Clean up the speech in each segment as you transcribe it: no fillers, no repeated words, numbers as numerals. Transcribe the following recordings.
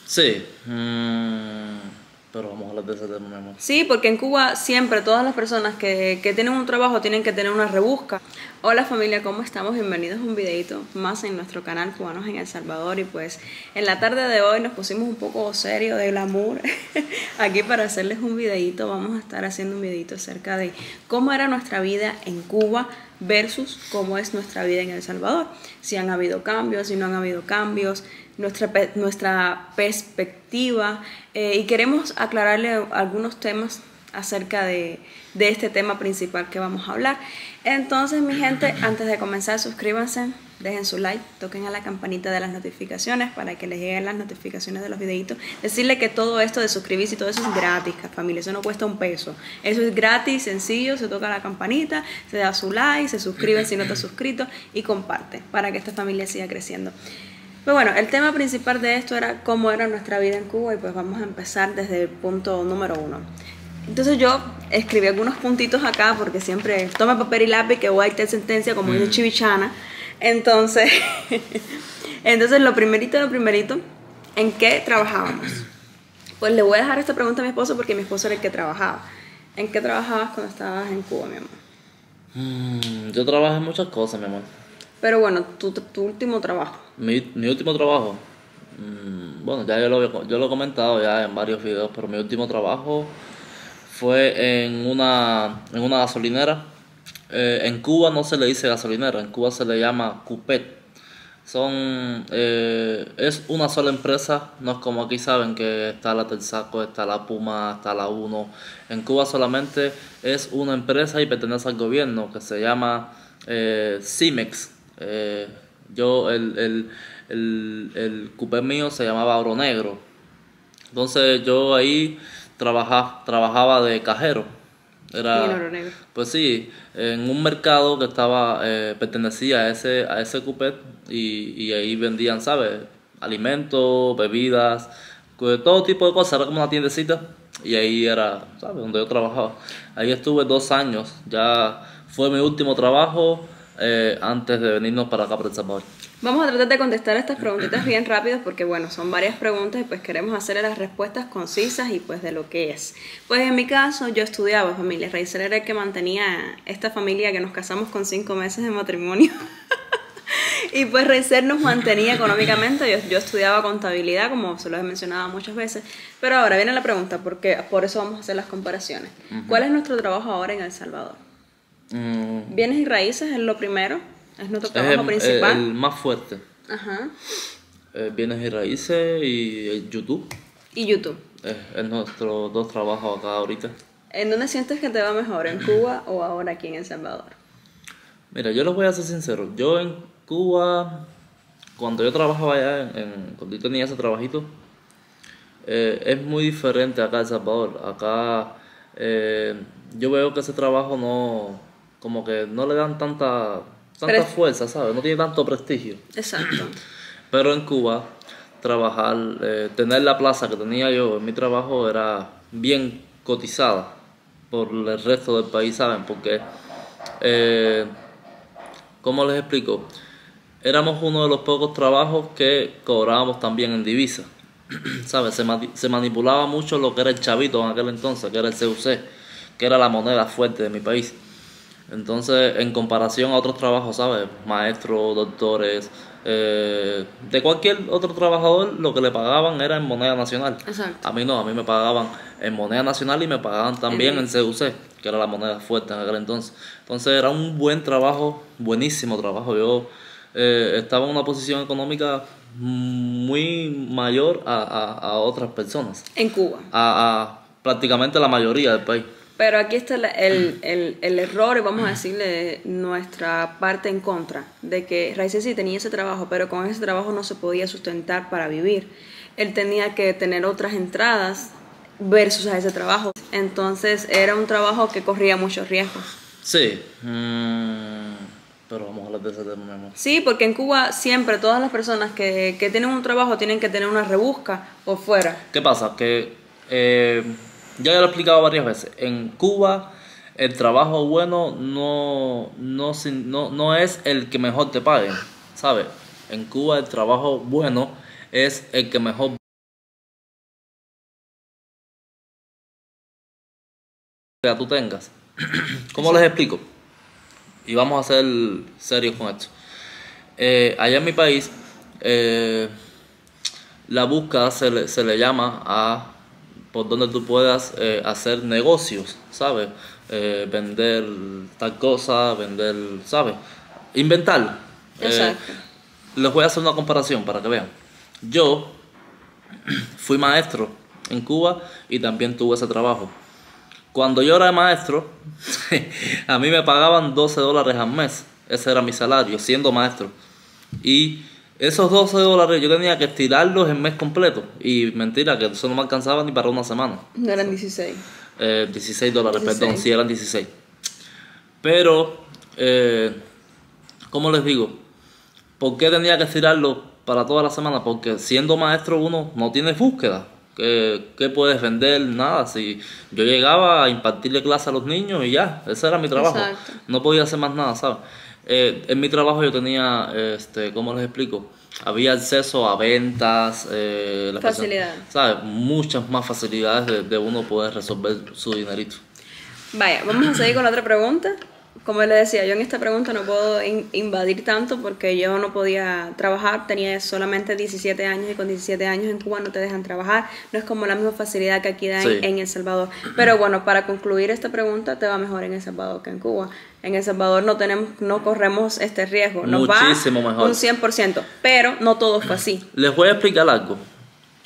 Sí, pero vamos a hablar de ese tema, mi amor. Sí, porque en Cuba siempre todas las personas que tienen un trabajo tienen que tener una rebusca. Hola familia, ¿cómo estamos? Bienvenidos a un videito más en nuestro canal Cubanos en El Salvador. Y pues en la tarde de hoy nos pusimos un poco serio de glamour aquí para hacerles un videito. Vamos a estar haciendo un videito acerca de cómo era nuestra vida en Cuba versus cómo es nuestra vida en El Salvador. Si han habido cambios, si no han habido cambios, nuestra perspectiva, y queremos aclararle algunos temas acerca de este tema principal que vamos a hablar. Entonces, mi gente, antes de comenzar, suscríbanse, dejen su like, toquen a la campanita de las notificaciones para que les lleguen las notificaciones de los videitos. Decirle que todo esto de suscribirse y todo eso es gratis, familia, eso no cuesta un peso. Eso es gratis, sencillo, se toca la campanita, se da su like, se suscriben si no te has suscrito y comparte para que esta familia siga creciendo. Pues bueno, el tema principal de esto era cómo era nuestra vida en Cuba, y pues vamos a empezar desde el punto número 1. Entonces yo escribí algunos puntitos acá porque siempre toma papel y lápiz que voy a dictar sentencia, como dice Chivichana. Entonces, lo primerito, ¿en qué trabajábamos? Pues le voy a dejar esta pregunta a mi esposo porque mi esposo era el que trabajaba. ¿En qué trabajabas cuando estabas en Cuba, mi amor? Yo trabajo en muchas cosas, mi amor. Pero bueno, tu último trabajo. Mi último trabajo, bueno, ya yo lo he comentado ya en varios videos, pero mi último trabajo fue en una gasolinera. En Cuba no se le dice gasolinera, en Cuba se le llama cupet. Es una sola empresa, no es como aquí saben que está la Telsaco, está la Puma, está la Uno. En Cuba solamente es una empresa y pertenece al gobierno que se llama Cimex. El cupé mío se llamaba Oro Negro. Entonces yo ahí trabajaba de cajero. Oro Negro. Pues sí, en un mercado que pertenecía a ese cupé, y ahí vendían, ¿sabes? Alimentos, bebidas, todo tipo de cosas. Era como una tiendecita y ahí era, ¿sabes? Donde yo trabajaba. Ahí estuve 2 años. Ya fue mi último trabajo antes de venirnos para acá, para El Salvador. Vamos a tratar de contestar estas preguntitas bien rápidas porque bueno, son varias preguntas y pues queremos hacerle las respuestas concisas y pues de lo que es. Pues en mi caso yo estudiaba, familia. Raizel era el que mantenía esta familia, que nos casamos con 5 meses de matrimonio. Y pues Raizel nos mantenía económicamente. Yo estudiaba contabilidad, como se lo he mencionado muchas veces. Pero ahora viene la pregunta, porque por eso vamos a hacer las comparaciones. ¿Cuál es nuestro trabajo ahora en El Salvador? Bienes y raíces es lo primero. Es nuestro trabajo principal. El más fuerte. Ajá. Bienes y raíces y YouTube. Y YouTube. Es nuestros 2 trabajos acá ahorita. ¿En dónde sientes que te va mejor? ¿En Cuba o ahora aquí en El Salvador? Mira, yo les voy a ser sincero. Yo en Cuba, cuando yo trabajaba allá, cuando yo tenía ese trabajito, es muy diferente acá en El Salvador. Acá yo veo que ese trabajo como que no le dan tanta fuerza, ¿sabes? No tiene tanto prestigio. Exacto. Pero en Cuba, trabajar, tener la plaza que tenía yo en mi trabajo era bien cotizada por el resto del país, ¿saben? Porque, ¿cómo les explico? Éramos uno de los pocos trabajos que cobrábamos también en divisa. ¿Sabes? Se manipulaba mucho lo que era el chavito en aquel entonces, que era el CUC, que era la moneda fuerte de mi país. Entonces, en comparación a otros trabajos, ¿sabes? Maestros, doctores, de cualquier otro trabajador, lo que le pagaban era en moneda nacional. Exacto. A mí no, a mí me pagaban en moneda nacional y me pagaban también en CUC, que era la moneda fuerte en aquel entonces. Entonces, era un buen trabajo, buenísimo trabajo. Yo estaba en una posición económica muy mayor a otras personas. En Cuba. A prácticamente la mayoría del país. Pero aquí está el error, y vamos a decirle nuestra parte en contra, de que Raizel sí tenía ese trabajo, pero con ese trabajo no se podía sustentar para vivir. Él tenía que tener otras entradas versus a ese trabajo. Entonces era un trabajo que corría muchos riesgos. Sí, pero vamos a hablar de ese tema, mi amor. Sí, porque en Cuba siempre todas las personas que tienen un trabajo tienen que tener una rebusca por fuera. ¿Qué pasa? Que ya lo he explicado varias veces. En Cuba el trabajo bueno no es el que mejor te paguen, ¿sabes? En Cuba el trabajo bueno es el que mejor que tú tengas. ¿Cómo les explico? Y vamos a ser serios con esto. Allá en mi país, la búsqueda se le llama a por donde tú puedas hacer negocios, ¿sabes? Vender tal cosa, vender, ¿sabes? Inventar. Exacto. Les voy a hacer una comparación para que vean. Yo fui maestro en Cuba y también tuve ese trabajo. Cuando yo era maestro, a mí me pagaban $12 al mes. Ese era mi salario, siendo maestro. Y esos $12 yo tenía que estirarlos en mes completo. Y mentira, que eso no me alcanzaba ni para una semana. No eran 16. $16, 16. perdón, sí eran 16. Pero, ¿cómo les digo? ¿Por qué tenía que estirarlo para toda la semana? Porque siendo maestro uno no tiene búsqueda. ¿Qué puedes vender? Nada. Si yo llegaba a impartirle clase a los niños y ya, ese era mi trabajo. Exacto. No podía hacer más nada, ¿sabes? En mi trabajo yo tenía, ¿cómo les explico? Había acceso a ventas, Facilidades. ¿sabes? Muchas más facilidades de uno poder resolver su dinerito. Vaya, vamos a seguir con la otra pregunta. Como le decía, yo en esta pregunta no puedo invadir tanto porque yo no podía trabajar, tenía solamente 17 años y con 17 años en Cuba no te dejan trabajar, no es como la misma facilidad que aquí dan Sí. en El Salvador. Pero bueno, para concluir esta pregunta, te va mejor en El Salvador que en Cuba. En El Salvador no corremos este riesgo, nos Muchísimo va mejor. un 100%, pero no todo fue así. Les voy a explicar algo,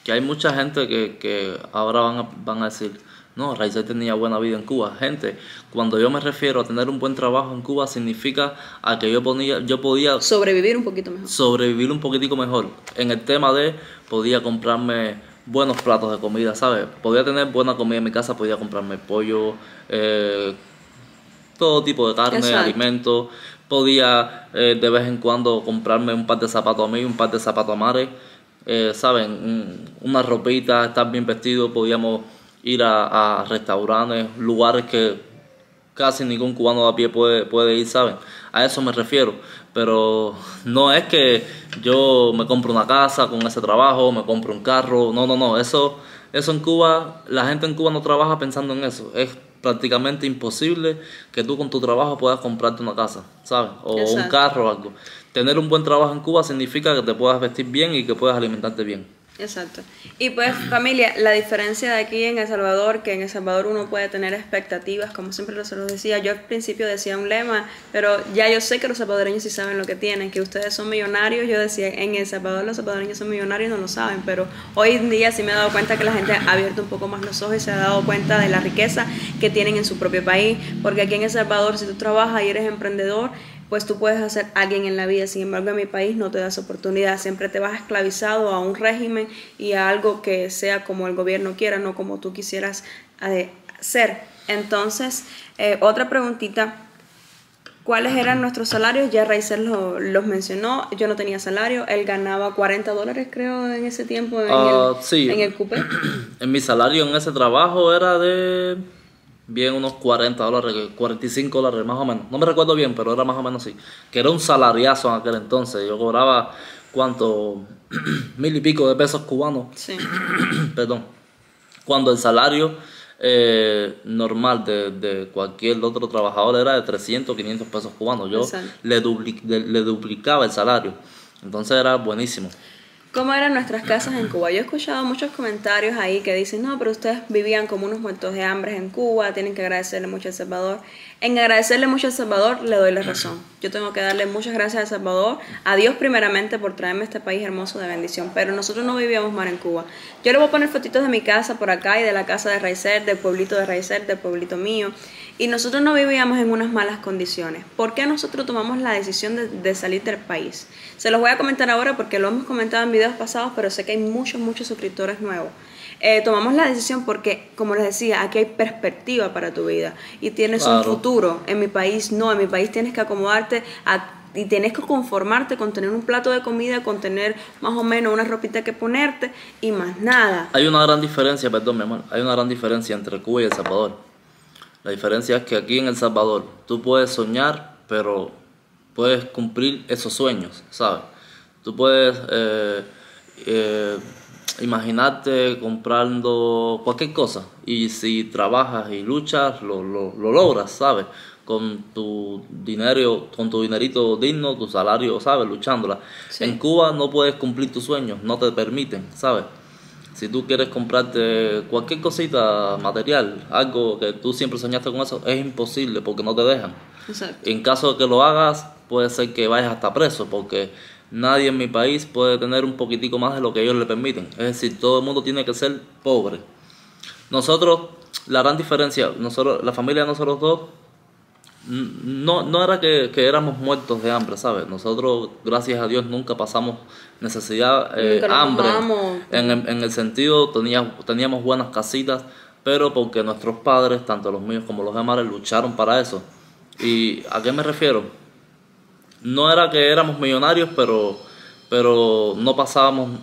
que hay mucha gente que ahora van a decir, no, Raizel tenía buena vida en Cuba. Gente, cuando yo me refiero a tener un buen trabajo en Cuba, significa a que yo podía Sobrevivir un poquito mejor. sobrevivir un poquitico mejor. En el tema de, podía comprarme buenos platos de comida, ¿sabes? Podía tener buena comida en mi casa, podía comprarme pollo, todo tipo de carne, Exacto. alimentos. Podía de vez en cuando comprarme un par de zapatos a mí, un par de zapatos a Mare, ¿saben? Una ropita, estar bien vestido. Podíamos ir a restaurantes, lugares que casi ningún cubano de a pie puede ir, ¿saben? A eso me refiero. Pero no es que yo me compro una casa con ese trabajo, me compro un carro. No. Eso en Cuba, la gente en Cuba no trabaja pensando en eso. Es prácticamente imposible que tú con tu trabajo puedas comprarte una casa, ¿sabes? O un Exacto. carro o algo. Tener un buen trabajo en Cuba significa que te puedas vestir bien y que puedas alimentarte bien. Exacto. Y pues familia, la diferencia de aquí en El Salvador, que en El Salvador uno puede tener expectativas, como siempre se los decía, yo al principio decía un lema, pero ya yo sé que los salvadoreños sí saben lo que tienen, que ustedes son millonarios, yo decía, en El Salvador los salvadoreños son millonarios y no lo saben, pero hoy en día sí me he dado cuenta que la gente ha abierto un poco más los ojos y se ha dado cuenta de la riqueza que tienen en su propio país, porque aquí en El Salvador si tú trabajas y eres emprendedor, pues tú puedes hacer alguien en la vida. Sin embargo, en mi país no te das oportunidad. Siempre te vas esclavizado a un régimen y a algo que sea como el gobierno quiera, no como tú quisieras ser. Entonces, otra preguntita. ¿Cuáles eran nuestros salarios? Ya Raizel los mencionó. Yo no tenía salario. Él ganaba $40, creo, en ese tiempo Sí. en el cupé. En mi salario en ese trabajo era de bien unos $40, $45 más o menos. No me recuerdo bien, pero era más o menos así. Que era un salariazo en aquel entonces. Yo cobraba, ¿cuánto? 1,000 y pico de pesos cubanos. Sí. Perdón. Cuando el salario normal de cualquier otro trabajador era de 300, 500 pesos cubanos. Yo Exacto. le duplicaba el salario. Entonces era buenísimo. ¿Cómo eran nuestras casas en Cuba? Yo he escuchado muchos comentarios ahí que dicen, no, pero ustedes vivían como unos muertos de hambre en Cuba, tienen que agradecerle mucho a El Salvador. En agradecerle mucho a El Salvador le doy la razón. Yo tengo que darle muchas gracias a El Salvador, a Dios primeramente por traerme a este país hermoso de bendición, pero nosotros no vivíamos mal en Cuba. Yo le voy a poner fotitos de mi casa por acá y de la casa de Raizel, del pueblito de Raizel, del pueblito mío. Y nosotros no vivíamos en unas malas condiciones. ¿Por qué nosotros tomamos la decisión de salir del país? Se los voy a comentar ahora porque lo hemos comentado en videos pasados, pero sé que hay muchos suscriptores nuevos. Tomamos la decisión porque, como les decía, aquí hay perspectiva para tu vida y tienes un futuro. En mi país no, en mi país tienes que acomodarte y tienes que conformarte con tener un plato de comida, con tener más o menos una ropita que ponerte y más nada. Hay una gran diferencia, perdón mi amor, hay una gran diferencia entre Cuba y El Salvador. La diferencia es que aquí en El Salvador tú puedes soñar, pero puedes cumplir esos sueños, ¿sabes? Tú puedes imaginarte comprando cualquier cosa y si trabajas y luchas lo logras, ¿sabes? Con tu dinero, con tu dinerito digno, tu salario, ¿sabes? Luchándola. Sí. En Cuba no puedes cumplir tus sueños, no te permiten, ¿sabes? Si tú quieres comprarte cualquier cosita material, algo que tú siempre soñaste con eso, es imposible porque no te dejan. Exacto. En caso de que lo hagas, puede ser que vayas hasta preso porque nadie en mi país puede tener un poquitico más de lo que ellos le permiten. Es decir, todo el mundo tiene que ser pobre. Nosotros, la gran diferencia, nosotros, la familia de nosotros dos, no era que éramos muertos de hambre, ¿sabes? Nosotros, gracias a Dios, nunca pasamos necesidad, Nunca nos hambre, mojamos. en el sentido, teníamos buenas casitas, pero porque nuestros padres, tanto los míos como los de Mare, lucharon para eso. ¿Y a qué me refiero? No era que éramos millonarios, pero no pasábamos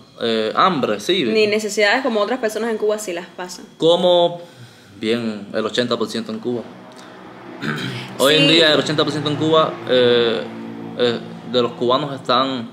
hambre, sí. Ni necesidades como otras personas en Cuba sí las pasan. Como, bien, el 80% en Cuba. Hoy en Sí. día el 80% en Cuba de los cubanos están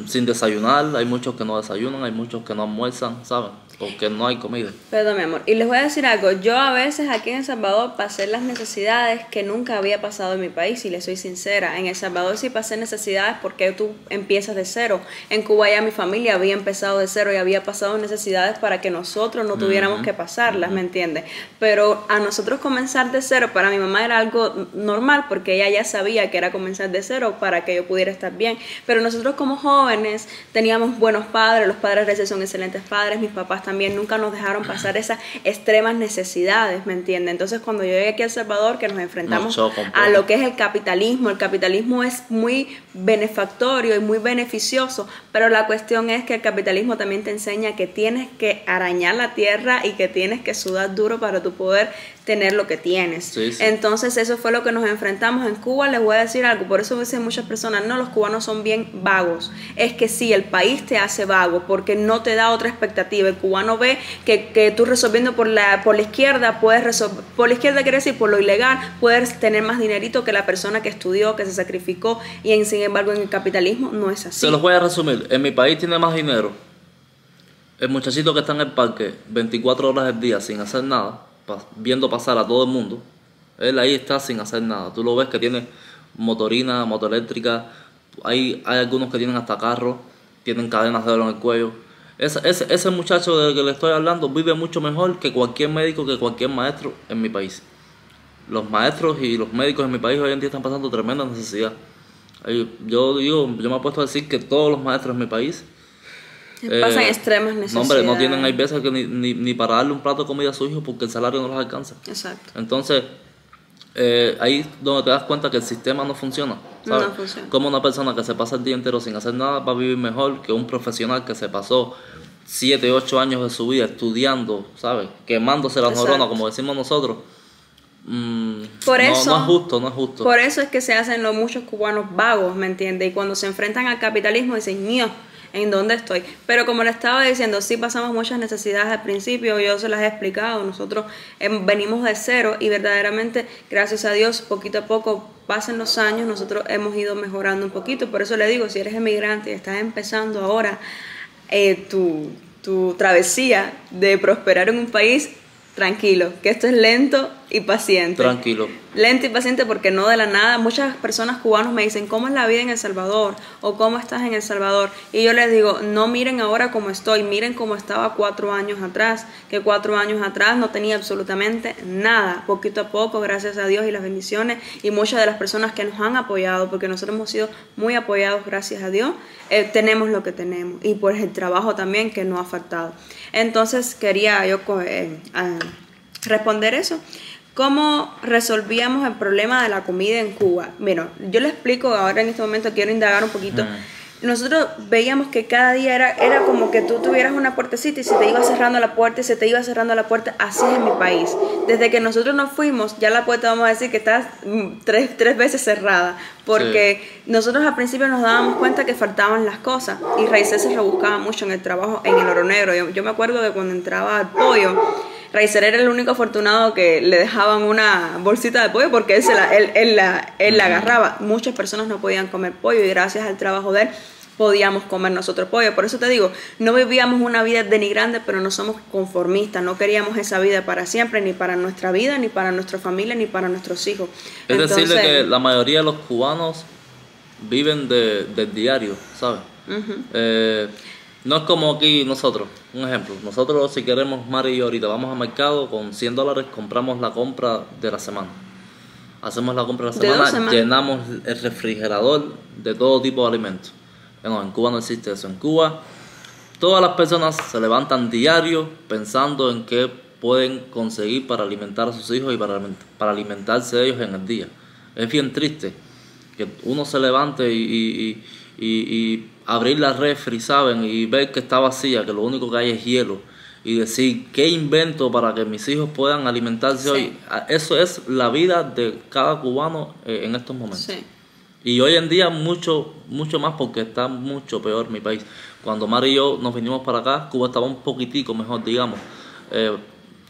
sin desayunar. Hay muchos que no desayunan, hay muchos que no almuerzan, ¿saben? Porque no hay comida. Perdón, mi amor. Y les voy a decir algo. Yo a veces aquí en El Salvador pasé las necesidades que nunca había pasado en mi país, y les soy sincera. En El Salvador sí pasé necesidades porque tú empiezas de cero. En Cuba ya mi familia había empezado de cero y había pasado necesidades para que nosotros no tuviéramos que pasarlas, ¿me entiendes? Pero a nosotros comenzar de cero, para mi mamá era algo normal porque ella ya sabía que era comenzar de cero para que yo pudiera estar bien. Pero nosotros como jóvenes teníamos buenos padres, los padres de ese son excelentes padres, mis papás también nunca nos dejaron pasar esas extremas necesidades, ¿me entiendes? Entonces cuando yo llegué aquí a El Salvador, que nos enfrentamos a lo que es el capitalismo es muy benefactorio y muy beneficioso, pero la cuestión es que el capitalismo también te enseña que tienes que arañar la tierra y que tienes que sudar duro para tu poder tener lo que tienes. Sí, sí. Entonces eso fue lo que nos enfrentamos en Cuba. Les voy a decir algo, por eso dicen muchas personas, no, los cubanos son bien vagos. Es que sí, el país te hace vago porque no te da otra expectativa. El cubano ve que tú resolviendo por la izquierda, puedes resolver, por la izquierda quiere decir por lo ilegal, puedes tener más dinerito que la persona que estudió, que se sacrificó, y sin embargo en el capitalismo no es así. Se los voy a resumir. En mi país tiene más dinero el muchachito que está en el parque 24 horas al día sin hacer nada, viendo pasar a todo el mundo. Él ahí está sin hacer nada. Tú lo ves que tiene motorina, motoeléctrica. Hay algunos que tienen hasta carro, tienen cadenas de oro en el cuello. Ese muchacho del que le estoy hablando vive mucho mejor que cualquier médico, que cualquier maestro en mi país. Los maestros y los médicos en mi país hoy en día están pasando tremenda necesidad. Yo me he puesto a decir que todos los maestros en mi país pasan extremas necesidades. No, hombre, no tienen, hay veces que ni para darle un plato de comida a su hijo porque el salario no les alcanza. Exacto. Entonces, ahí es donde te das cuenta que el sistema no funciona, ¿sabes? No funciona. Como una persona que se pasa el día entero sin hacer nada va a vivir mejor que un profesional que se pasó 7, 8 años de su vida estudiando, ¿sabes? Quemándose las neuronas, como decimos nosotros. Por eso, no es justo. Por eso es que se hacen los muchos cubanos vagos, ¿me entiendes? Y cuando se enfrentan al capitalismo dicen, mío, ¿en dónde estoy? Pero como le estaba diciendo, sí pasamos muchas necesidades al principio, yo se las he explicado, nosotros venimos de cero y verdaderamente, gracias a Dios, poquito a poco, pasan los años, nosotros hemos ido mejorando un poquito. Por eso le digo, si eres emigrante y estás empezando ahora tu travesía de prosperar en un país, tranquilo, que esto es lento y paciente. Tranquilo. Lento y paciente porque no de la nada. Muchas personas cubanos me dicen, ¿cómo es la vida en El Salvador? O ¿cómo estás en El Salvador? Y yo les digo, no miren ahora cómo estoy, miren cómo estaba 4 años atrás, que 4 años atrás no tenía absolutamente nada. Poquito a poco, gracias a Dios y las bendiciones y muchas de las personas que nos han apoyado, porque nosotros hemos sido muy apoyados, gracias a Dios, tenemos lo que tenemos y pues el trabajo también que no ha faltado. Entonces quería yo responder eso. ¿Cómo resolvíamos el problema de la comida en Cuba? Bueno, yo les explico ahora en este momento, quiero indagar un poquito. Nosotros veíamos que cada día era como que tú tuvieras una puertecita y se te iba cerrando la puerta y se te iba cerrando la puerta. Así es en mi país. Desde que nosotros nos fuimos, ya la puerta vamos a decir que está tres veces cerrada. Porque nosotros al principio nos dábamos cuenta que faltaban las cosas y Raíces se rebuscaba mucho en el trabajo, en el Oro Negro. Yo me acuerdo que cuando entraba al pollo, Raícer era el único afortunado que le dejaban una bolsita de pollo porque él la agarraba. Muchas personas no podían comer pollo y gracias al trabajo de él podíamos comer nosotros pollo. Por eso te digo, no vivíamos una vida denigrante, pero no somos conformistas, no queríamos esa vida para siempre, ni para nuestra vida, ni para nuestra familia, ni para nuestros hijos. Es decirle que la mayoría de los cubanos viven del diario, ¿sabes? No es como aquí nosotros, un ejemplo, nosotros si queremos, Mari y yo ahorita vamos al mercado, con $100 compramos la compra de la semana. Hacemos la compra de la semana, llenamos el refrigerador de todo tipo de alimentos. No, en Cuba no existe eso. En Cuba todas las personas se levantan diario pensando en qué pueden conseguir para alimentar a sus hijos y para alimentarse de ellos en el día. Es bien triste que uno se levante y abrir la refri, ¿saben? Y ver que está vacía, que lo único que hay es hielo. Y decir, ¿qué invento para que mis hijos puedan alimentarse hoy? Eso es la vida de cada cubano en estos momentos. Sí. Y hoy en día mucho más porque está mucho peor mi país. Cuando Mari y yo nos vinimos para acá, Cuba estaba un poquitico mejor, digamos.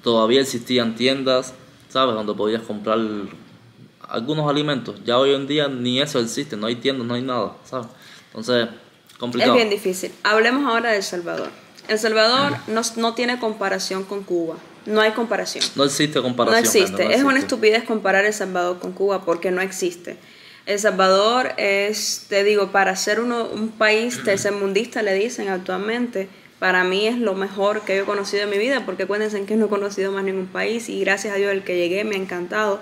Todavía existían tiendas, ¿sabes? Donde podías comprar algunos alimentos. Ya hoy en día ni eso existe, no hay tiendas, no hay nada, ¿sabes? Entonces, complicado. Es bien difícil. Hablemos ahora de El Salvador. El Salvador no tiene comparación con Cuba. No hay comparación. No existe comparación. No existe. Es una estupidez comparar El Salvador con Cuba porque no existe. El Salvador es, te digo, para ser un país tercermundista, le dicen actualmente, para mí es lo mejor que yo he conocido en mi vida, porque acuérdense que no he conocido más ningún país y gracias a Dios el que llegué me ha encantado.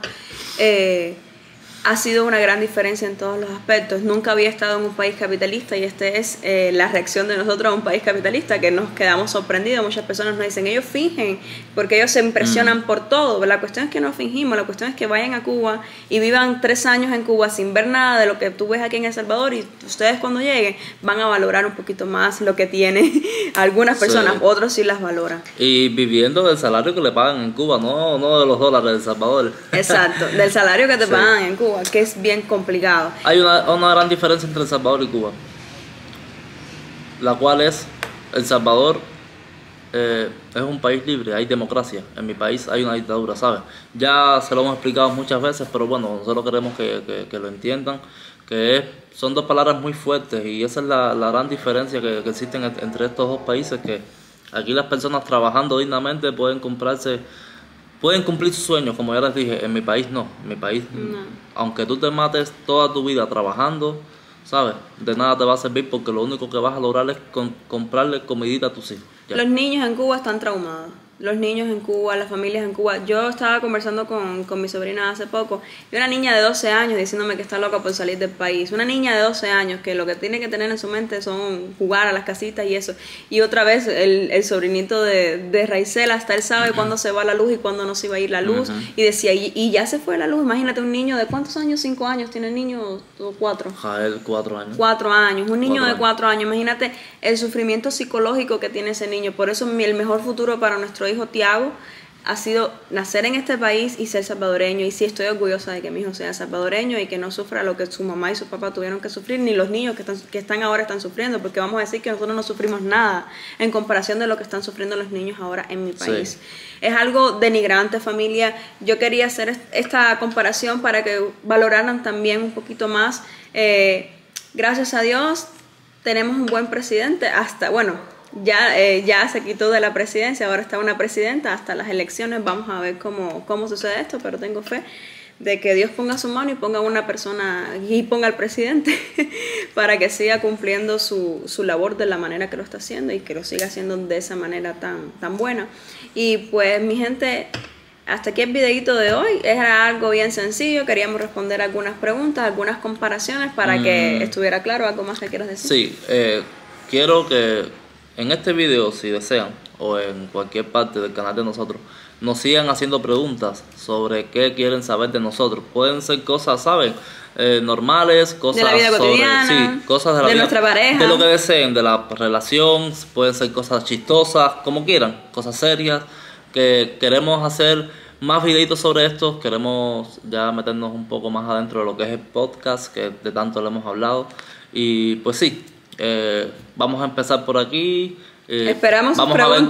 Ha sido una gran diferencia en todos los aspectos. Nunca había estado en un país capitalista y esta es la reacción de nosotros a un país capitalista, que nos quedamos sorprendidos. Muchas personas nos dicen, ellos fingen porque ellos se impresionan por todo. La cuestión es que no fingimos, la cuestión es que vayan a Cuba y vivan 3 años en Cuba sin ver nada de lo que tú ves aquí en El Salvador, y ustedes cuando lleguen van a valorar un poquito más lo que tienen algunas personas, otros sí las valoran. Y viviendo del salario que le pagan en Cuba, no de los dólares de El Salvador. Exacto, del salario que te pagan en Cuba, que es bien complicado. Hay una gran diferencia entre El Salvador y Cuba, la cual es, El Salvador es un país libre, hay democracia. En mi país hay una dictadura, ¿sabes? Ya se lo hemos explicado muchas veces, pero bueno, nosotros queremos que lo entiendan, son 2 palabras muy fuertes y esa es la gran diferencia que existe entre estos 2 países, que aquí las personas trabajando dignamente pueden cumplir sus sueños, como ya les dije. En mi país no. En mi país, aunque tú te mates toda tu vida trabajando, ¿sabes? De nada te va a servir porque lo único que vas a lograr es comprarle comidita a tus hijos. Ya. Los niños en Cuba están traumados. Los niños en Cuba, las familias en Cuba. Yo estaba conversando con mi sobrina hace poco y una niña de 12 años diciéndome que está loca por salir del país. Una niña de 12 años que lo que tiene que tener en su mente son jugar a las casitas y eso. Y otra vez el sobrinito de Raicela, hasta él sabe cuándo se va la luz y cuándo no se va a ir la luz. Y decía, y ya se fue la luz. Imagínate un niño de ¿cuántos años? 5 años tiene el niño, o 4. Jael, 4 años. 4 años. Un niño de 4 años. Imagínate el sufrimiento psicológico que tiene ese niño. Por eso el mejor futuro para nuestro hijo Tiago ha sido nacer en este país y ser salvadoreño. Y sí, estoy orgullosa de que mi hijo sea salvadoreño y que no sufra lo que su mamá y su papá tuvieron que sufrir, ni los niños que están ahora están sufriendo, porque vamos a decir que nosotros no sufrimos nada en comparación de lo que están sufriendo los niños ahora en mi país. Sí. Es algo denigrante, familia. Yo quería hacer esta comparación para que valoraran también un poquito más. Gracias a Dios tenemos un buen presidente, hasta, bueno, ya se quitó de la presidencia, ahora está una presidenta hasta las elecciones. Vamos a ver cómo sucede esto, pero tengo fe de que Dios ponga su mano y ponga una persona y ponga al presidente para que siga cumpliendo su labor de la manera que lo está haciendo y que lo siga haciendo de esa manera tan buena. Y pues mi gente, hasta aquí el videito de hoy. Era algo bien sencillo, queríamos responder algunas preguntas, algunas comparaciones para que estuviera claro. ¿Algo más que quieras decir? Sí, quiero que en este video, si desean, o en cualquier parte del canal de nosotros, nos sigan haciendo preguntas sobre qué quieren saber de nosotros. Pueden ser cosas, ¿saben? Normales, cosas de la vida cotidiana, sí, cosas de la vida, nuestra pareja, de lo que deseen, de la relación. Pueden ser cosas chistosas, como quieran, cosas serias, que queremos hacer más videitos sobre esto. Queremos ya meternos un poco más adentro de lo que es el podcast, que de tanto le hemos hablado. Y pues sí, vamos a empezar por aquí. Esperamos vamos a ver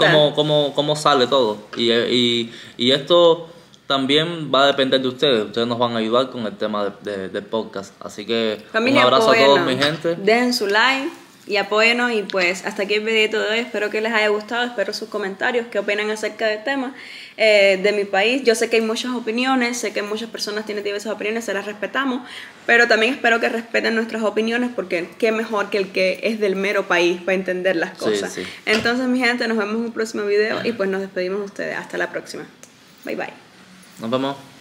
cómo sale todo. Y esto también va a depender de ustedes. Ustedes nos van a ayudar con el tema del podcast. Así que familia, un abrazo a todos, mi gente. Dejen su like, y apóyenos. Y pues hasta aquí el videito de hoy. Espero que les haya gustado, espero sus comentarios, qué opinan acerca del tema de mi país. Yo sé que hay muchas opiniones, sé que muchas personas tienen diversas opiniones, se las respetamos, pero también espero que respeten nuestras opiniones, porque qué mejor que el que es del mero país para entender las cosas. Sí. Entonces, mi gente, nos vemos en un próximo video y pues nos despedimos de ustedes. Hasta la próxima. Bye bye. Nos vemos.